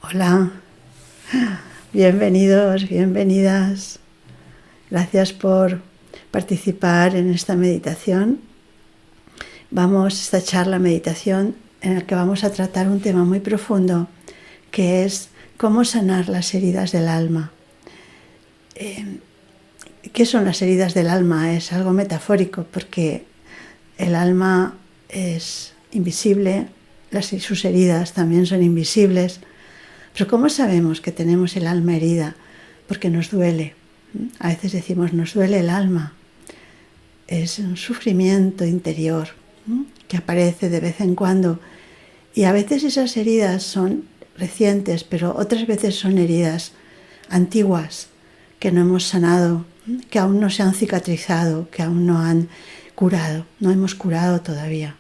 Hola, bienvenidos, bienvenidas. Gracias por participar en esta meditación. Esta charla meditación en la que vamos a tratar un tema muy profundo, que es cómo sanar las heridas del alma. ¿Qué son las heridas del alma? Es algo metafórico porque el alma es invisible, sus heridas también son invisibles. Pero ¿cómo sabemos que tenemos el alma herida? Porque nos duele. A veces decimos, nos duele el alma. Es un sufrimiento interior que aparece de vez en cuando. Y a veces esas heridas son recientes, pero otras veces son heridas antiguas que no hemos sanado, que aún no se han cicatrizado, que aún no han curado, no hemos curado todavía.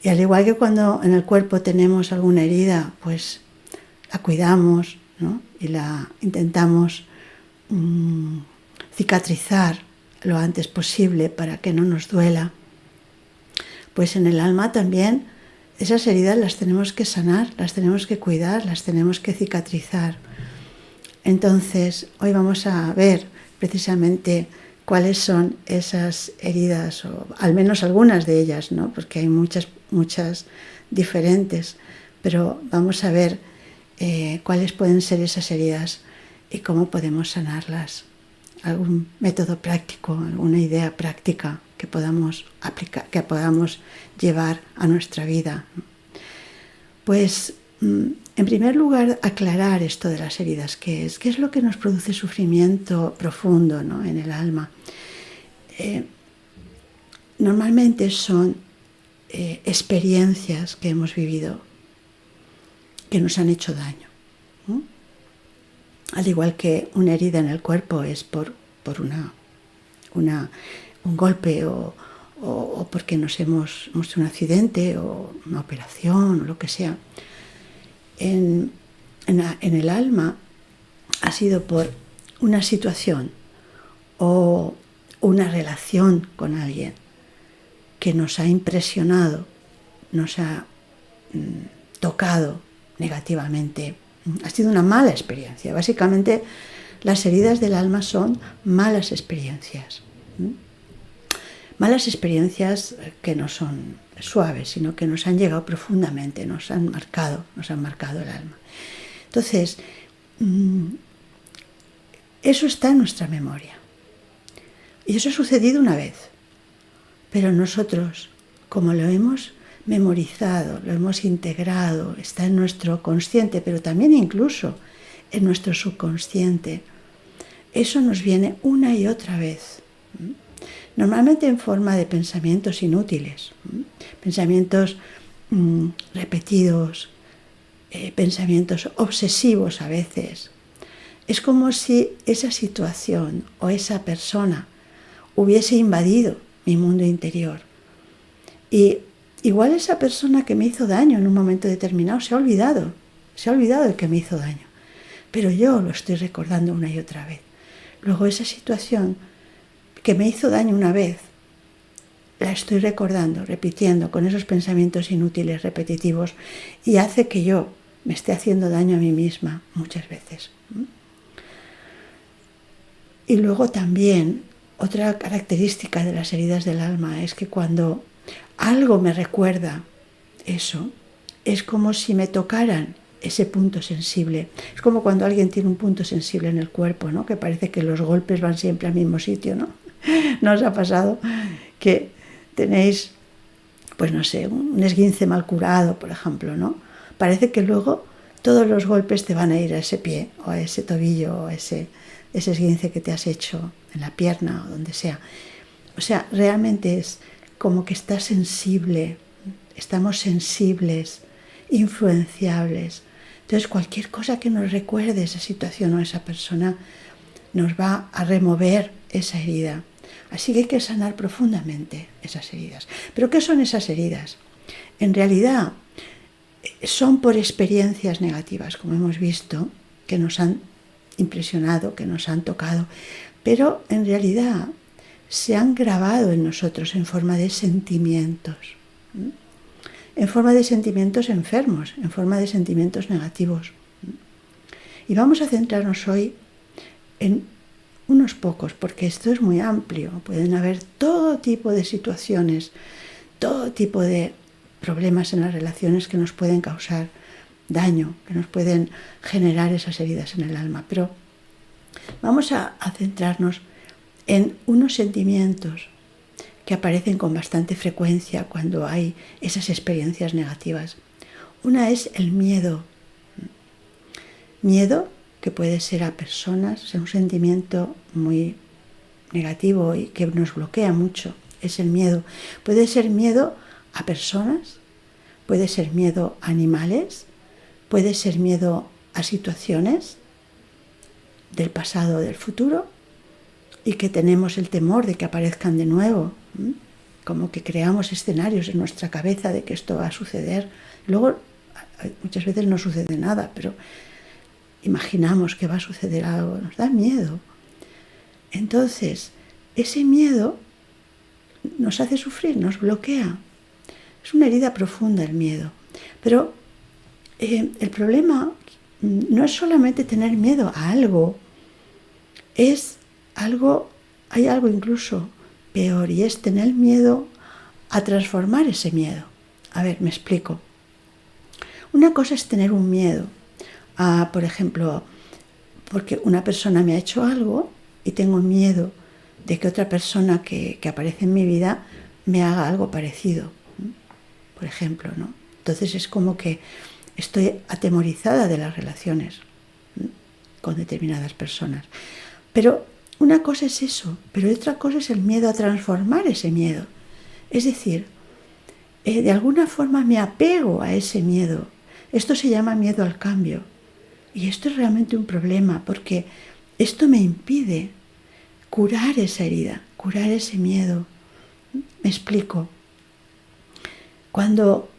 Y al igual que cuando en el cuerpo tenemos alguna herida, pues la cuidamos, ¿no? Y la intentamos cicatrizar lo antes posible para que no nos duela. Pues en el alma también esas heridas las tenemos que sanar, las tenemos que cuidar, las tenemos que cicatrizar. Entonces, hoy vamos a ver precisamente cuáles son esas heridas, o al menos algunas de ellas, ¿no? Porque hay muchas diferentes, pero vamos a ver cuáles pueden ser esas heridas y cómo podemos sanarlas. Algún método práctico, alguna idea práctica que podamos aplicar, que podamos llevar a nuestra vida. Pues, en primer lugar, aclarar esto de las heridas, qué es lo que nos produce sufrimiento profundo, ¿no? En el alma. Normalmente son experiencias que hemos vivido que nos han hecho daño. Al igual que una herida en el cuerpo es por un golpe o porque hemos tenido un accidente o una operación o lo que sea. En el alma ha sido por una situación o una relación con alguien que nos ha impresionado, nos ha tocado negativamente. Ha sido una mala experiencia. Básicamente, las heridas del alma son malas experiencias. Malas experiencias que no son suaves, sino que nos han llegado profundamente, nos han marcado el alma. Entonces, eso está en nuestra memoria. Y eso ha sucedido una vez. Pero nosotros, como lo hemos memorizado, lo hemos integrado, está en nuestro consciente, pero también incluso en nuestro subconsciente. Eso nos viene una y otra vez. Normalmente en forma de pensamientos inútiles, pensamientos repetidos, pensamientos obsesivos a veces. Es como si esa situación o esa persona hubiese invadido mi mundo interior. Y igual esa persona que me hizo daño en un momento determinado se ha olvidado de que me hizo daño, pero yo lo estoy recordando una y otra vez. Luego esa situación que me hizo daño una vez, la estoy recordando, repitiendo con esos pensamientos inútiles, repetitivos, y hace que yo me esté haciendo daño a mí misma muchas veces. Y luego también, otra característica de las heridas del alma es que cuando algo me recuerda eso, es como si me tocaran ese punto sensible. Es como cuando alguien tiene un punto sensible en el cuerpo, ¿no? Que parece que los golpes van siempre al mismo sitio, ¿no? ¿No os ha pasado que tenéis, pues no sé, un esguince mal curado, por ejemplo, ¿no? Parece que luego todos los golpes te van a ir a ese pie o a ese tobillo o a ese esguince que te has hecho en la pierna o donde sea. O sea, realmente es como que estás sensible, estamos sensibles, influenciables. Entonces, cualquier cosa que nos recuerde esa situación o esa persona nos va a remover esa herida. Así que hay que sanar profundamente esas heridas. ¿Pero qué son esas heridas? En realidad, son por experiencias negativas, como hemos visto, que nos han impresionado, que nos han tocado, pero en realidad se han grabado en nosotros en forma de sentimientos, en forma de sentimientos enfermos, en forma de sentimientos negativos. Y vamos a centrarnos hoy en unos pocos, porque esto es muy amplio. Pueden haber todo tipo de situaciones, todo tipo de problemas en las relaciones que nos pueden causar daño, que nos pueden generar esas heridas en el alma. Pero vamos a centrarnos en unos sentimientos que aparecen con bastante frecuencia cuando hay esas experiencias negativas. Una es el miedo. Miedo que puede ser a personas, es un sentimiento muy negativo y que nos bloquea mucho, es el miedo. Puede ser miedo a personas, puede ser miedo a animales, puede ser miedo a situaciones del pasado o del futuro y que tenemos el temor de que aparezcan de nuevo, como que creamos escenarios en nuestra cabeza de que esto va a suceder. Luego, muchas veces no sucede nada, pero imaginamos que va a suceder algo, nos da miedo. Entonces, ese miedo nos hace sufrir, nos bloquea. Es una herida profunda el miedo. Pero el problema no es solamente tener miedo a algo, hay algo incluso peor, y es tener miedo a transformar ese miedo. A ver, me explico. Una cosa es tener un miedo por ejemplo, porque una persona me ha hecho algo y tengo miedo de que otra persona que aparece en mi vida me haga algo parecido, por ejemplo, ¿no? Entonces es como que estoy atemorizada de las relaciones con determinadas personas. Pero una cosa es eso, pero otra cosa es el miedo a transformar ese miedo. Es decir, de alguna forma me apego a ese miedo. Esto se llama miedo al cambio. Y esto es realmente un problema, porque esto me impide curar esa herida, curar ese miedo. Me explico. Cuando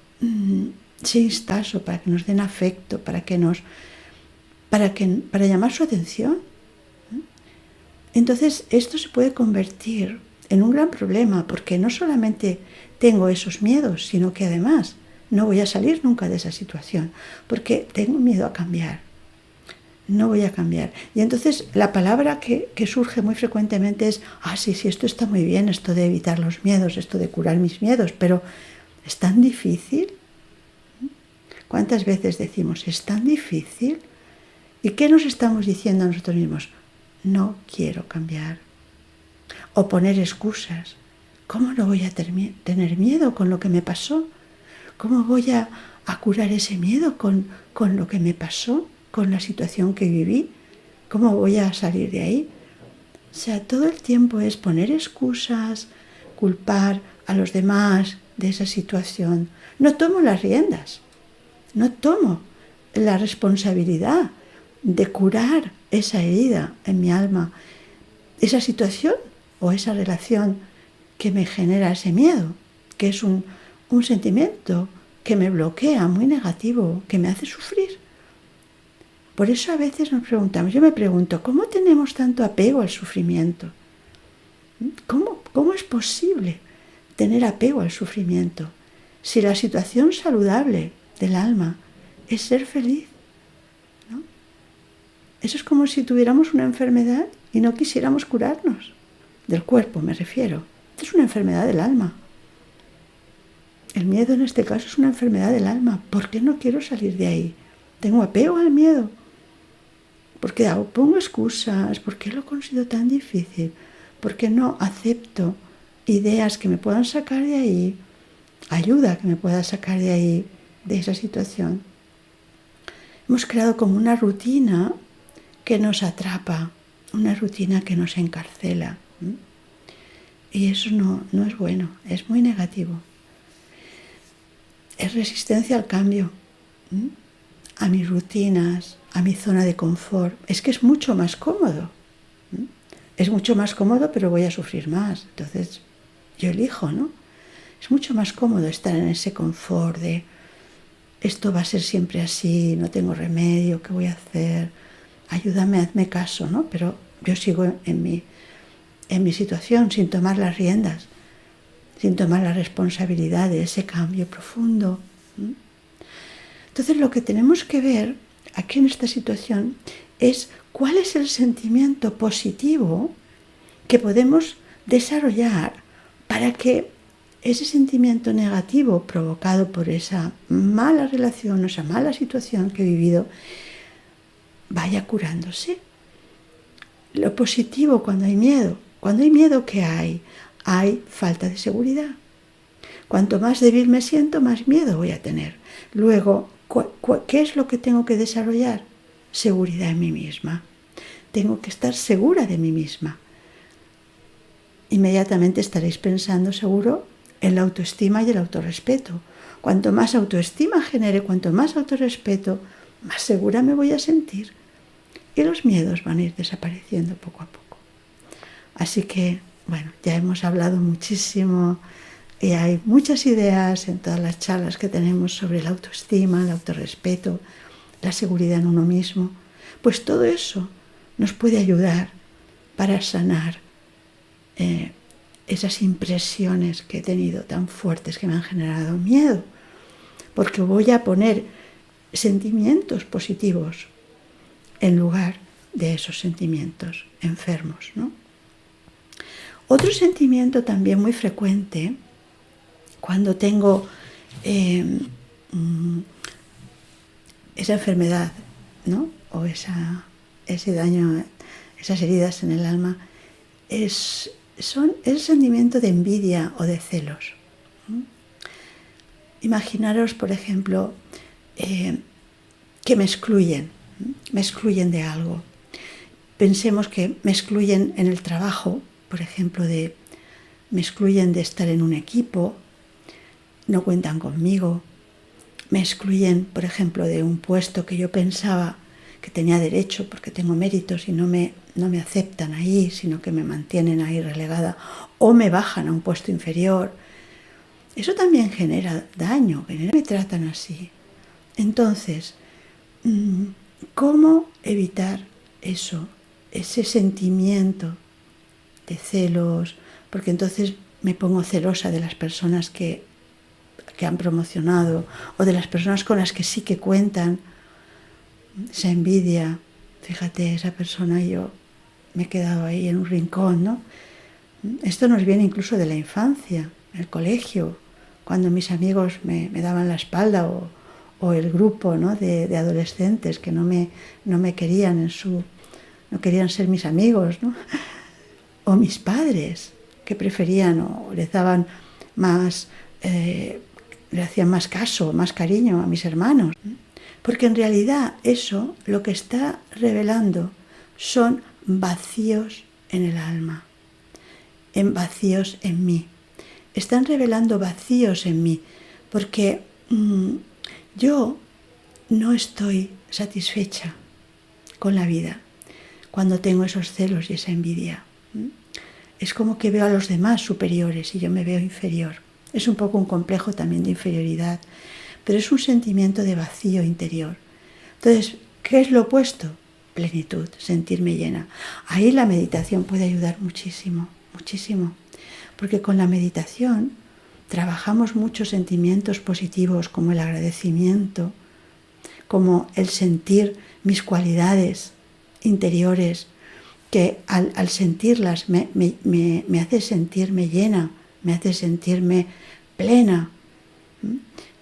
se insta para que nos den afecto, para llamar su atención, entonces esto se puede convertir en un gran problema, porque no solamente tengo esos miedos, sino que además no voy a salir nunca de esa situación, porque tengo miedo a cambiar. No voy a cambiar. Y entonces la palabra que surge muy frecuentemente es, sí, esto está muy bien, esto de evitar los miedos, esto de curar mis miedos, pero ¿es tan difícil? ¿Cuántas veces decimos, es tan difícil? ¿Y qué nos estamos diciendo a nosotros mismos? No quiero cambiar. O poner excusas. ¿Cómo no voy a tener miedo con lo que me pasó? ¿Cómo voy a curar ese miedo con lo que me pasó? Con la situación que viví, ¿cómo voy a salir de ahí? O sea, todo el tiempo es poner excusas, culpar a los demás de esa situación. No tomo las riendas, no tomo la responsabilidad de curar esa herida en mi alma, esa situación o esa relación que me genera ese miedo, que es un sentimiento que me bloquea, muy negativo, que me hace sufrir. Por eso a veces nos preguntamos, yo me pregunto, ¿cómo tenemos tanto apego al sufrimiento? ¿Cómo es posible tener apego al sufrimiento? Si la situación saludable del alma es ser feliz, ¿no? Eso es como si tuviéramos una enfermedad y no quisiéramos curarnos. Del cuerpo me refiero. Esto es una enfermedad del alma. El miedo en este caso es una enfermedad del alma. ¿Por qué no quiero salir de ahí? Tengo apego al miedo. ¿Por qué pongo excusas? ¿Por qué lo considero tan difícil? ¿Por qué no acepto ideas que me puedan sacar de ahí? Ayuda que me pueda sacar de ahí, de esa situación. Hemos creado como una rutina que nos atrapa, una rutina que nos encarcela. Y eso no es bueno, es muy negativo. Es resistencia al cambio, a mis rutinas, a mi zona de confort. Es que es mucho más cómodo. Es mucho más cómodo, pero voy a sufrir más. Entonces, yo elijo, ¿no? Es mucho más cómodo estar en ese confort de esto va a ser siempre así, no tengo remedio, ¿qué voy a hacer? Ayúdame, hazme caso, ¿no? Pero yo sigo en mi situación sin tomar las riendas, sin tomar la responsabilidad de ese cambio profundo. Entonces, lo que tenemos que ver aquí en esta situación es cuál es el sentimiento positivo que podemos desarrollar para que ese sentimiento negativo provocado por esa mala relación o esa mala situación que he vivido vaya curándose. Lo positivo cuando hay miedo. Cuando hay miedo, ¿qué hay? Hay falta de seguridad. Cuanto más débil me siento, más miedo voy a tener. Luego, ¿qué es lo que tengo que desarrollar? Seguridad en mí misma. Tengo que estar segura de mí misma. Inmediatamente estaréis pensando, seguro, en la autoestima y el autorrespeto. Cuanto más autoestima genere, cuanto más autorrespeto, más segura me voy a sentir. Y los miedos van a ir desapareciendo poco a poco. Así que, bueno, ya hemos hablado muchísimo y hay muchas ideas en todas las charlas que tenemos sobre la autoestima, el autorrespeto, la seguridad en uno mismo. Pues todo eso nos puede ayudar para sanar esas impresiones que he tenido tan fuertes que me han generado miedo, porque voy a poner sentimientos positivos en lugar de esos sentimientos enfermos, ¿no? Otro sentimiento también muy frecuente cuando tengo esa enfermedad, ¿no? O ese daño, esas heridas en el alma, es el sentimiento de envidia o de celos. Imaginaros, por ejemplo, que me excluyen de algo. Pensemos que me excluyen en el trabajo, por ejemplo, me excluyen de estar en un equipo, no cuentan conmigo, me excluyen, por ejemplo, de un puesto que yo pensaba que tenía derecho porque tengo méritos y no me aceptan ahí, sino que me mantienen ahí relegada, o me bajan a un puesto inferior. Eso también genera daño, me tratan así. Entonces, ¿cómo evitar eso, ese sentimiento de celos? Porque entonces me pongo celosa de las personas que han promocionado o de las personas con las que sí que cuentan. Esa envidia, fíjate, esa persona y yo me he quedado ahí en un rincón, ¿no? Esto nos viene incluso de la infancia, en el colegio, cuando mis amigos me daban la espalda o el grupo, ¿no? de adolescentes que no me querían no querían ser mis amigos, ¿no? O mis padres que preferían o les daban más, le hacían más caso, más cariño a mis hermanos. Porque en realidad eso lo que está revelando son vacíos en el alma, vacíos en mí. Están revelando vacíos en mí, porque yo no estoy satisfecha con la vida cuando tengo esos celos y esa envidia. Es como que veo a los demás superiores y yo me veo inferior. Es un poco un complejo también de inferioridad, pero es un sentimiento de vacío interior. Entonces, ¿qué es lo opuesto? Plenitud, sentirme llena. Ahí la meditación puede ayudar muchísimo, muchísimo, porque con la meditación trabajamos muchos sentimientos positivos como el agradecimiento, como el sentir mis cualidades interiores, que al sentirlas me hace sentirme llena, me hace sentirme plena.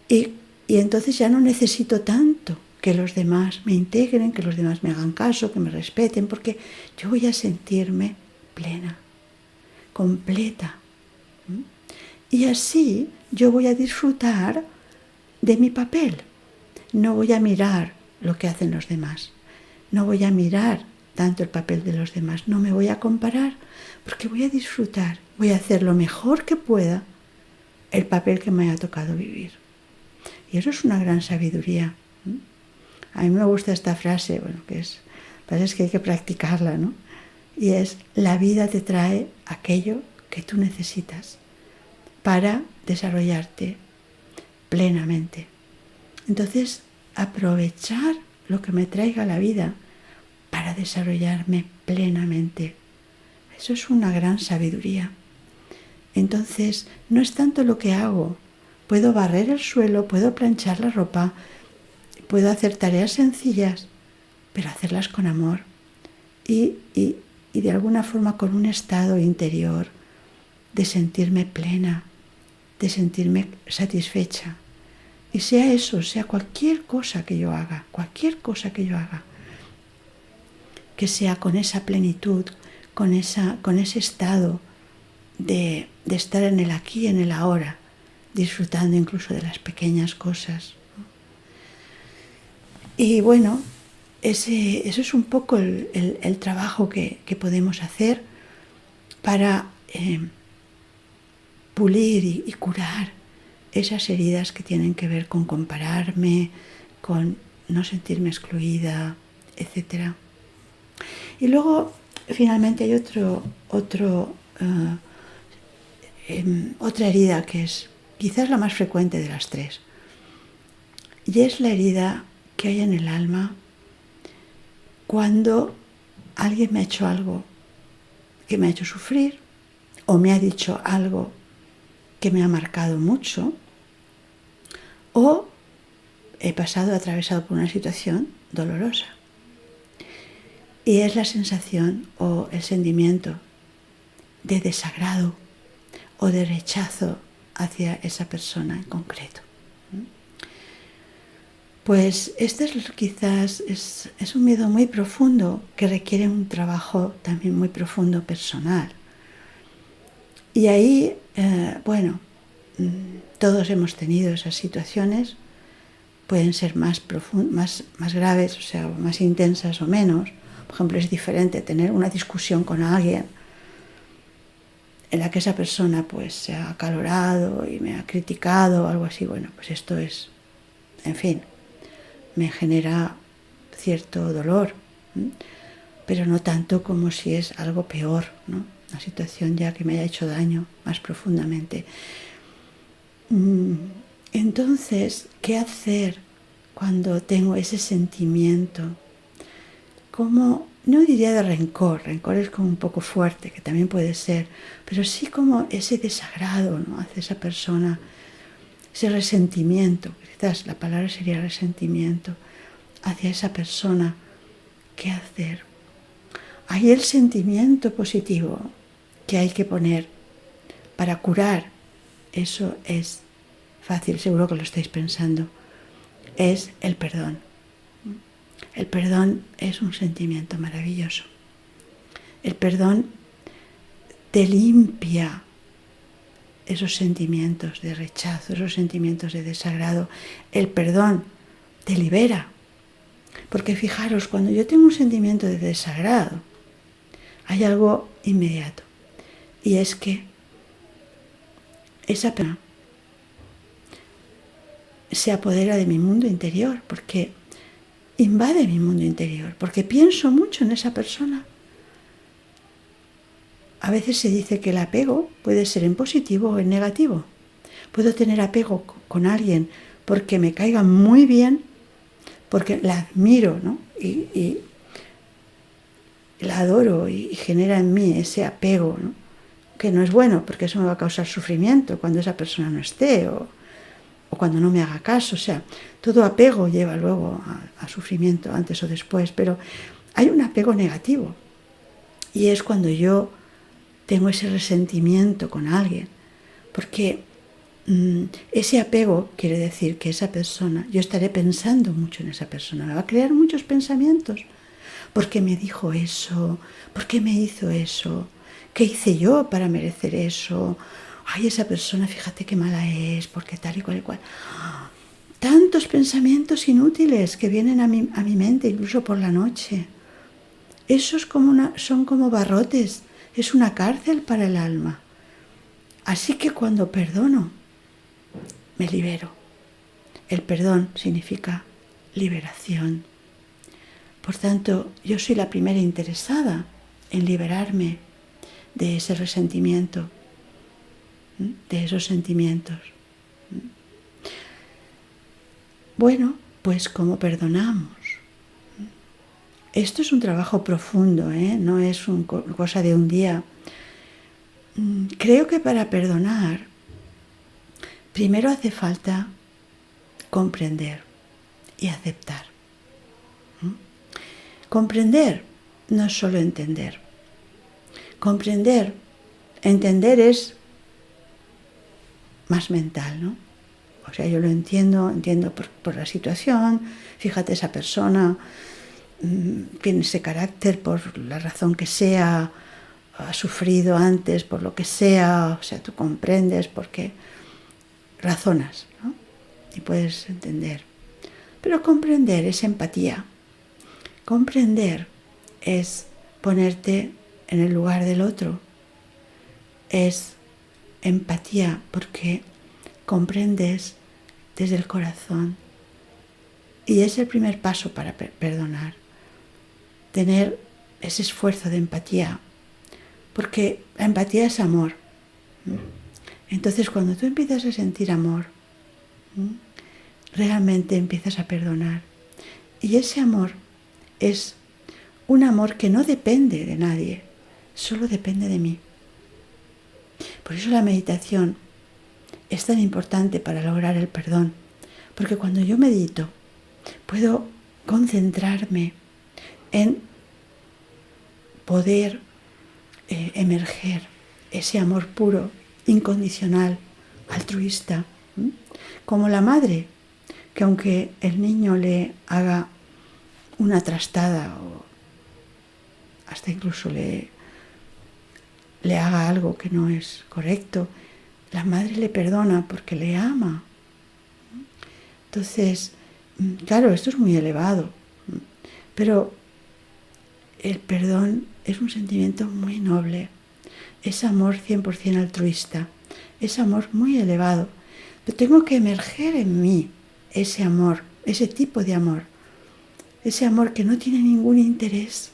Y entonces ya no necesito tanto que los demás me integren, que los demás me hagan caso, que me respeten, porque yo voy a sentirme plena, completa. Y así yo voy a disfrutar de mi papel. No voy a mirar lo que hacen los demás. No voy a mirar tanto el papel de los demás. No me voy a comparar, porque voy a disfrutar, voy a hacer lo mejor que pueda el papel que me haya tocado vivir. Y eso es una gran sabiduría. A mí me gusta esta frase, parece que hay que practicarla, ¿no? Y es: la vida te trae aquello que tú necesitas para desarrollarte plenamente. Entonces, aprovechar lo que me traiga la vida para desarrollarme plenamente. Eso es una gran sabiduría. Entonces, no es tanto lo que hago. Puedo barrer el suelo, puedo planchar la ropa, puedo hacer tareas sencillas, pero hacerlas con amor y de alguna forma con un estado interior de sentirme plena, de sentirme satisfecha. Y sea eso, sea cualquier cosa que yo haga, que sea con esa plenitud, con ese estado de estar en el aquí y en el ahora, disfrutando incluso de las pequeñas cosas. Y bueno, eso es un poco el trabajo que podemos hacer para pulir y curar esas heridas que tienen que ver con compararme, con no sentirme excluida, etc. Y luego, finalmente, hay otra herida que es quizás la más frecuente de las tres. Y es la herida que hay en el alma cuando alguien me ha hecho algo que me ha hecho sufrir o me ha dicho algo que me ha marcado mucho o he atravesado por una situación dolorosa. Y es la sensación o el sentimiento de desagrado o de rechazo hacia esa persona en concreto. Pues este quizás es un miedo muy profundo que requiere un trabajo también muy profundo personal. Y ahí, todos hemos tenido esas situaciones, pueden ser más graves, o sea, más intensas o menos. Por ejemplo, es diferente tener una discusión con alguien en la que esa persona pues se ha acalorado y me ha criticado o algo así. Bueno, pues esto es, en fin, me genera cierto dolor, pero no tanto como si es algo peor, ¿no? Una situación ya que me haya hecho daño más profundamente. Entonces, ¿qué hacer cuando tengo ese sentimiento? Como, no diría de rencor es como un poco fuerte, que también puede ser, pero sí como ese desagrado, ¿no?, hacia esa persona, ese resentimiento, quizás la palabra sería resentimiento, hacia esa persona. ¿Qué hacer? Ahí el sentimiento positivo que hay que poner para curar, eso es fácil, seguro que lo estáis pensando, es el perdón. El perdón es un sentimiento maravilloso. El perdón te limpia esos sentimientos de rechazo, esos sentimientos de desagrado. El perdón te libera. Porque fijaros, cuando yo tengo un sentimiento de desagrado, hay algo inmediato. Y es que esa persona se apodera de mi mundo interior, porque invade mi mundo interior, porque pienso mucho en esa persona. A veces se dice que el apego puede ser en positivo o en negativo. Puedo tener apego con alguien porque me caiga muy bien, porque la admiro, ¿no? Y la adoro y genera en mí ese apego, ¿no?, que no es bueno, porque eso me va a causar sufrimiento cuando esa persona no esté o cuando no me haga caso. O sea, todo apego lleva luego a sufrimiento antes o después, pero hay un apego negativo y es cuando yo tengo ese resentimiento con alguien, porque ese apego quiere decir que esa persona, yo estaré pensando mucho en esa persona, me va a crear muchos pensamientos. ¿Por qué me dijo eso? ¿Por qué me hizo eso? ¿Qué hice yo para merecer eso? Ay, esa persona, fíjate qué mala es, porque tal y cual y cual. Tantos pensamientos inútiles que vienen a mi mente, incluso por la noche. Esos son como barrotes, es una cárcel para el alma. Así que cuando perdono, me libero. El perdón significa liberación. Por tanto, yo soy la primera interesada en liberarme de ese resentimiento, de esos sentimientos. Bueno, pues ¿cómo perdonamos? Esto es un trabajo profundo, no es una cosa de un día. Creo que para perdonar, primero hace falta comprender y aceptar. Comprender no es solo entender. Entender es más mental, ¿no? O sea, yo lo entiendo por la situación, fíjate, esa persona tiene ese carácter por la razón que sea, ha sufrido antes por lo que sea, o sea, tú comprendes porque razonas, ¿no? Y puedes entender. Pero comprender es empatía. Comprender es ponerte en el lugar del otro. Es empatía porque comprendes desde el corazón. Y es el primer paso para perdonar. Tener ese esfuerzo de empatía. Porque la empatía es amor. Entonces, cuando tú empiezas a sentir amor, realmente empiezas a perdonar. Y ese amor es un amor que no depende de nadie, solo depende de mí. Por eso la meditación es tan importante para lograr el perdón. Porque cuando yo medito, puedo concentrarme en poder emerger ese amor puro, incondicional, altruista, como la madre, que aunque el niño le haga una trastada o hasta incluso le haga algo que no es correcto, la madre le perdona porque le ama. Entonces, claro, esto es muy elevado, pero el perdón es un sentimiento muy noble, es amor 100% altruista, es amor muy elevado. Pero tengo que emerger en mí ese amor, ese tipo de amor, ese amor que no tiene ningún interés,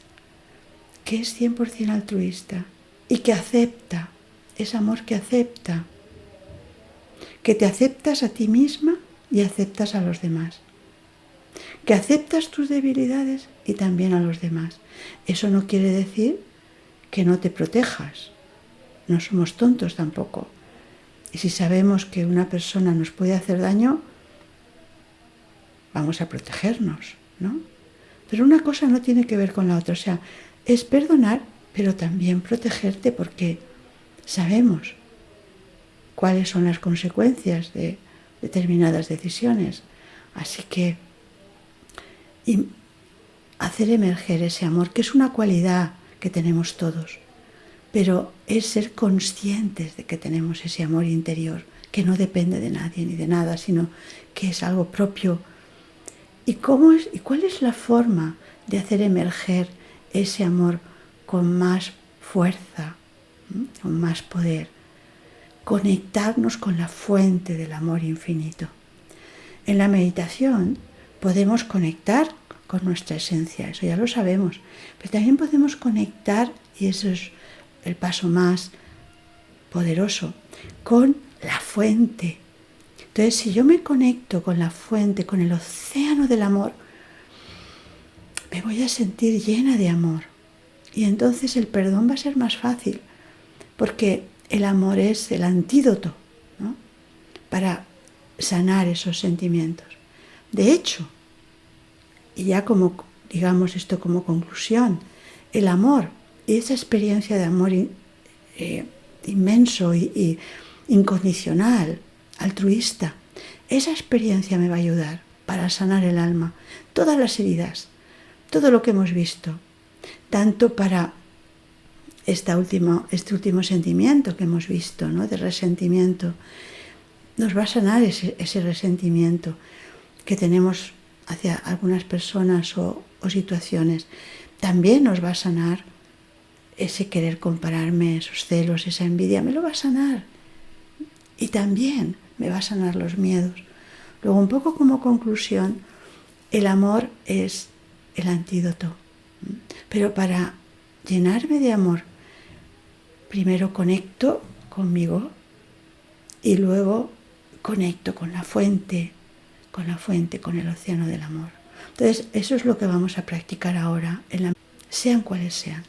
que es 100% altruista y que acepta, es amor que acepta, que te aceptas a ti misma y aceptas a los demás, que aceptas tus debilidades y también a los demás. Eso no quiere decir que no te protejas, no somos tontos tampoco. Y si sabemos que una persona nos puede hacer daño, vamos a protegernos, ¿no? Pero una cosa no tiene que ver con la otra. O sea, es perdonar, pero también protegerte porque sabemos cuáles son las consecuencias de determinadas decisiones. Así que hacer emerger ese amor, que es una cualidad que tenemos todos, pero es ser conscientes de que tenemos ese amor interior, que no depende de nadie ni de nada, sino que es algo propio. ¿Y cuál es la forma de hacer emerger ese amor con más fuerza, con más poder? Conectarnos con la fuente del amor infinito. En la meditación podemos conectar con nuestra esencia, eso ya lo sabemos, pero también podemos conectar, y eso es el paso más poderoso, con la fuente. Entonces, si yo me conecto con la fuente, con el océano del amor, me voy a sentir llena de amor. Y entonces el perdón va a ser más fácil, porque el amor es el antídoto, ¿no?, para sanar esos sentimientos. De hecho, y ya como, digamos esto como conclusión, el amor y esa experiencia de amor inmenso y incondicional, altruista, esa experiencia me va a ayudar para sanar el alma, todas las heridas, todo lo que hemos visto, tanto para este último sentimiento que hemos visto, ¿no?, de resentimiento. Nos va a sanar ese resentimiento que tenemos hacia algunas personas o situaciones. También nos va a sanar ese querer compararme, esos celos, esa envidia, me lo va a sanar. Y también me va a sanar los miedos. Luego, un poco como conclusión, el amor es el antídoto. Pero para llenarme de amor, primero conecto conmigo y luego conecto con la fuente, con el océano del amor. Entonces, eso es lo que vamos a practicar ahora, sean cuales sean.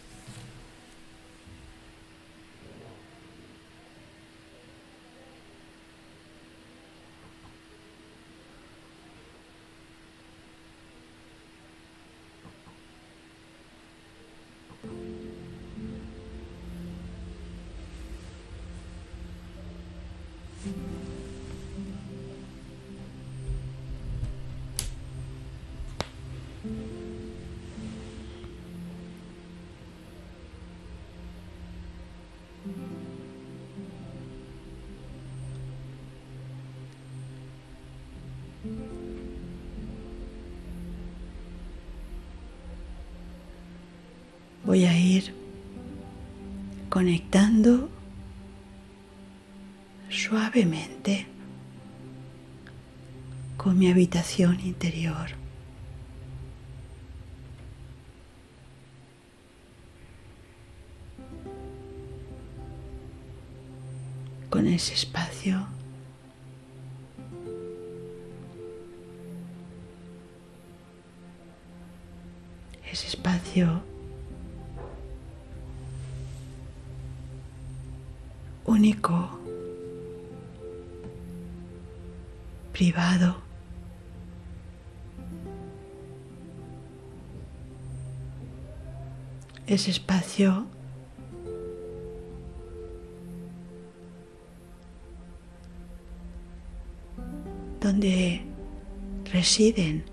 voy a ir conectando suavemente con mi habitación interior. Con ese espacio único, privado, ese espacio donde residen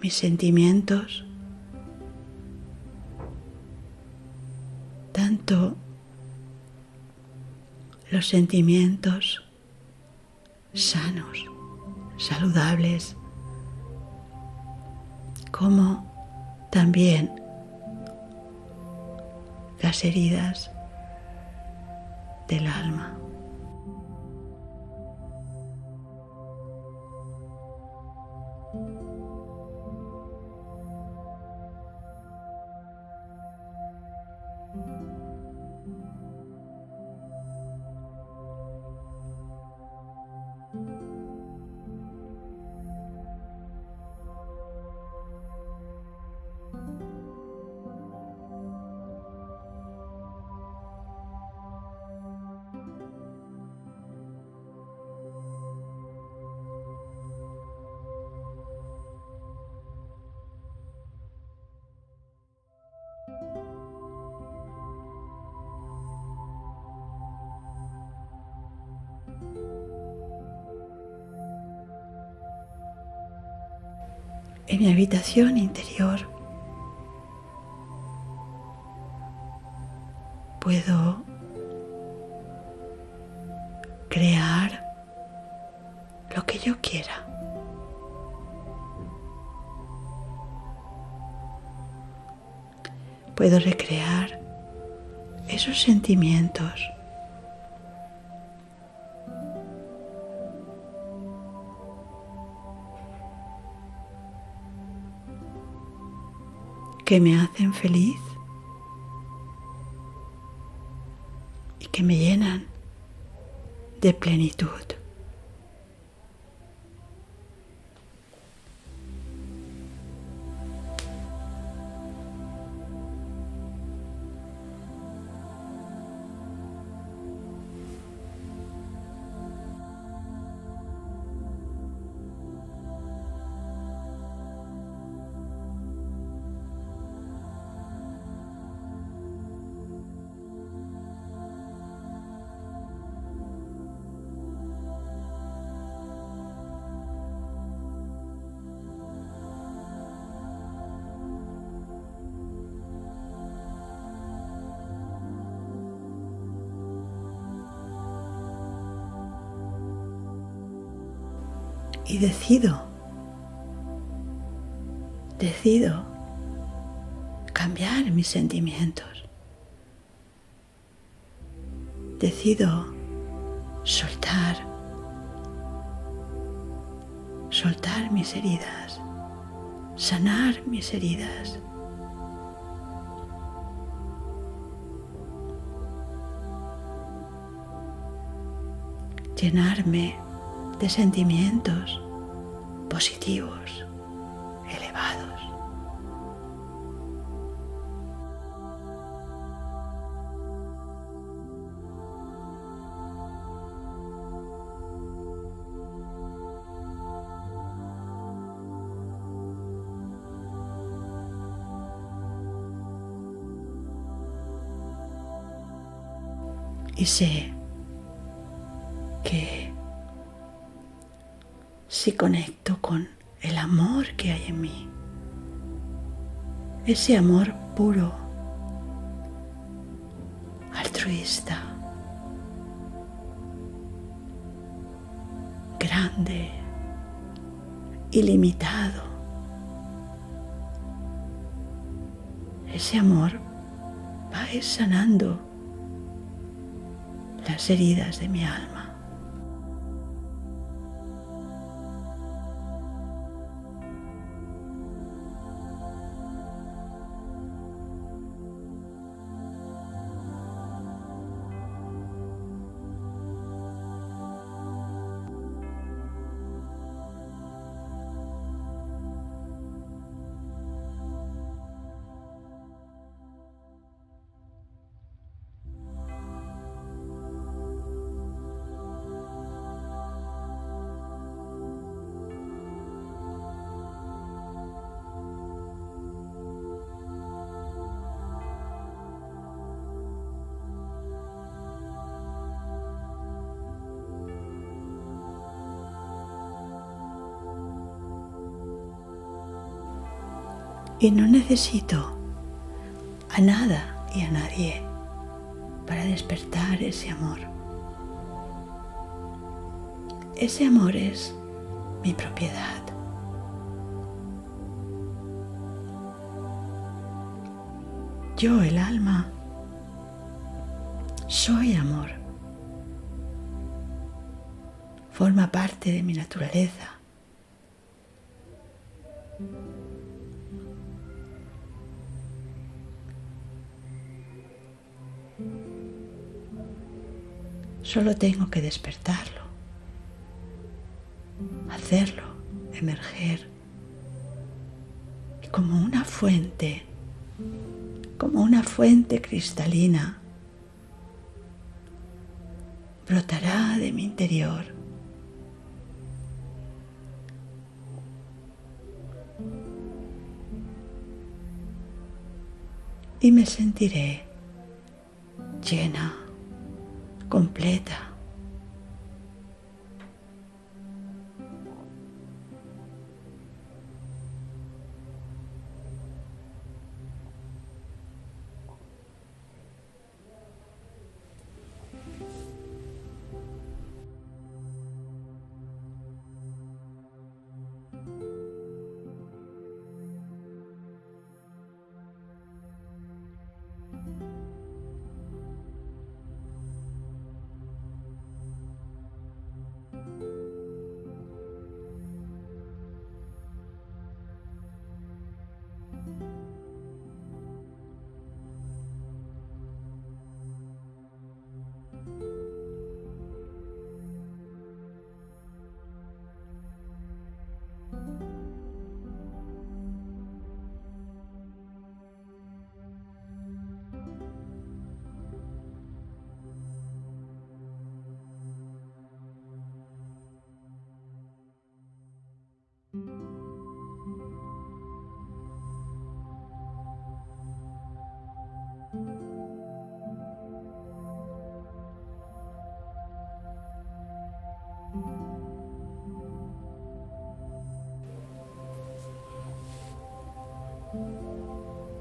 mis sentimientos, tanto los sentimientos sanos, saludables, como también las heridas del alma. En mi habitación interior puedo crear lo que yo quiera. Puedo recrear esos sentimientos que me hacen feliz y que me llenan de plenitud. Y decido cambiar mis sentimientos. Decido soltar mis heridas, sanar mis heridas. Llenarme de sentimientos positivos, elevados. Y sé que si conecto con el amor que hay en mí, ese amor puro, altruista, grande, ilimitado, ese amor va a ir sanando las heridas de mi alma. Y no necesito a nada y a nadie para despertar ese amor. Ese amor es mi propiedad. Yo, el alma, soy amor. Forma parte de mi naturaleza. Solo tengo que despertarlo, hacerlo emerger. Y como una fuente cristalina, brotará de mi interior. Y me sentiré llena, completa.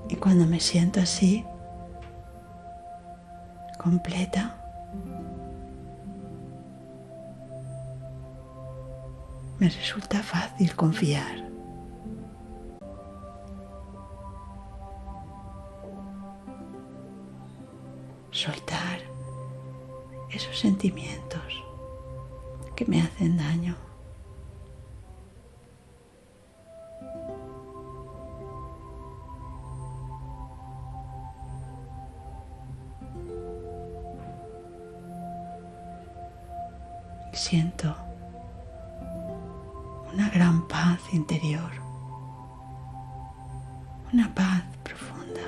Y cuando me siento así, completa, me resulta fácil confiar. Soltar esos sentimientos que me hacen daño. Siento una gran paz interior, una paz profunda,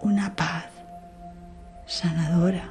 una paz sanadora.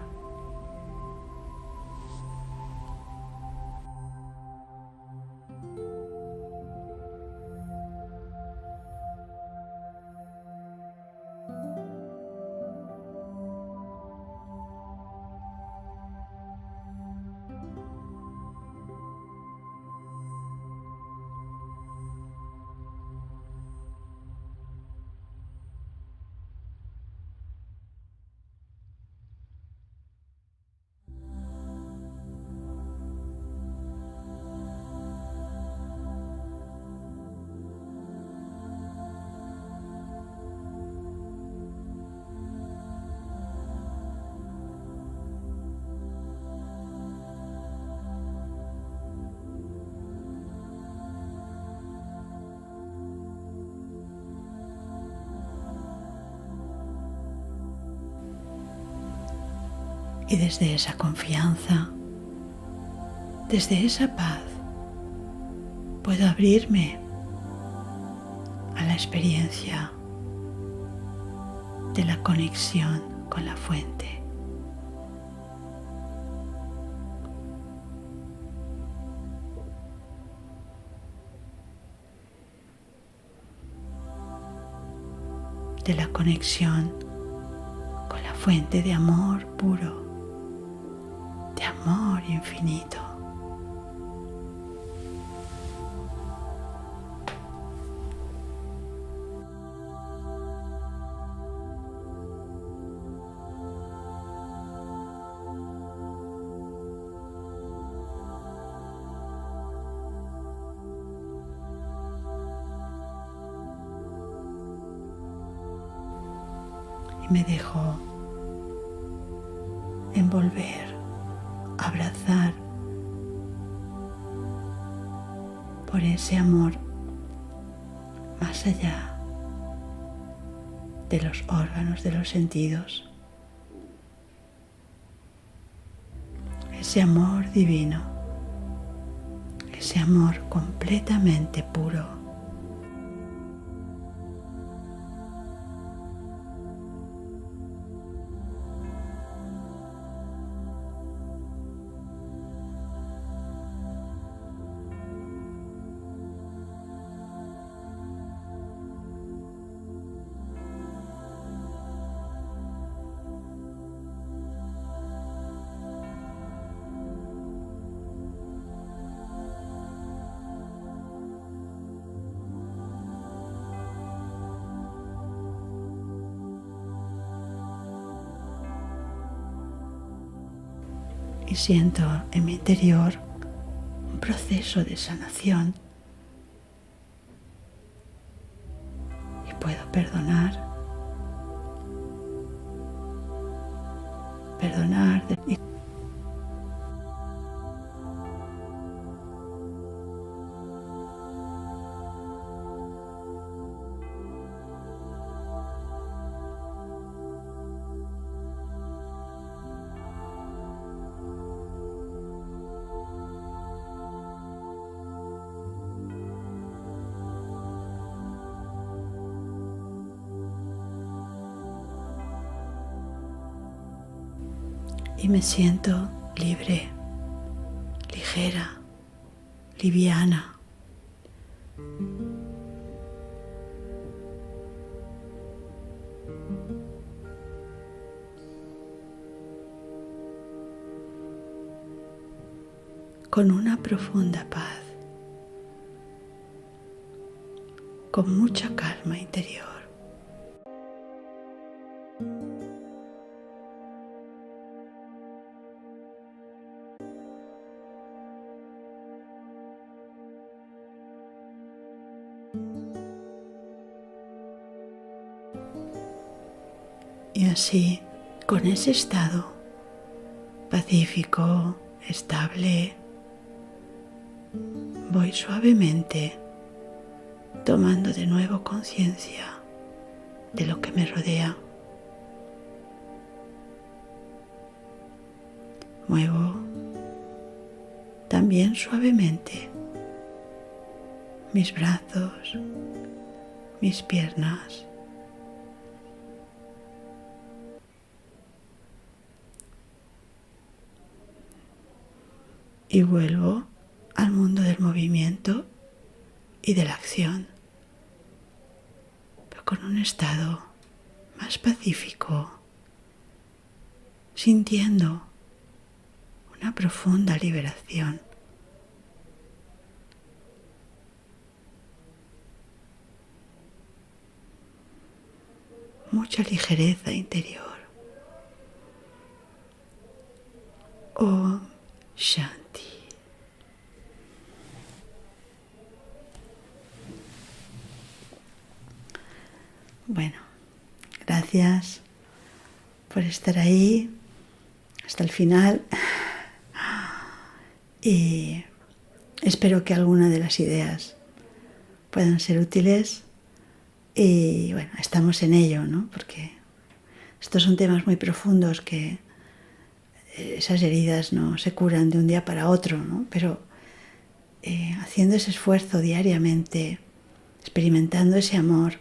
Y desde esa confianza, desde esa paz, puedo abrirme a la experiencia de la conexión con la fuente. De la conexión con la fuente de amor puro, de amor infinito. Y me dejo envolver, abrazar por ese amor más allá de los órganos, de los sentidos. Ese amor divino, ese amor completamente puro. Y siento en mi interior un proceso de sanación. Y puedo perdonar. Y me siento libre, ligera, liviana. Con una profunda paz, con mucha calma interior. Y así, con ese estado pacífico, estable, voy suavemente tomando de nuevo conciencia de lo que me rodea. Muevo también suavemente mis brazos, mis piernas. Y vuelvo al mundo del movimiento y de la acción, pero con un estado más pacífico, sintiendo una profunda liberación. Mucha ligereza interior. Om Shanti. Bueno, gracias por estar ahí hasta el final y espero que alguna de las ideas puedan ser útiles y bueno, estamos en ello, ¿no? Porque estos son temas muy profundos que esas heridas no se curan de un día para otro, ¿no? Pero haciendo ese esfuerzo diariamente, experimentando ese amor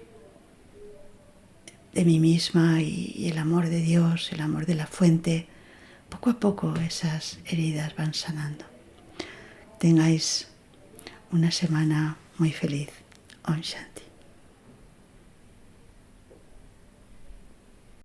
de mí misma y el amor de Dios, el amor de la fuente, poco a poco esas heridas van sanando. Tengáis una semana muy feliz. Om Shanti.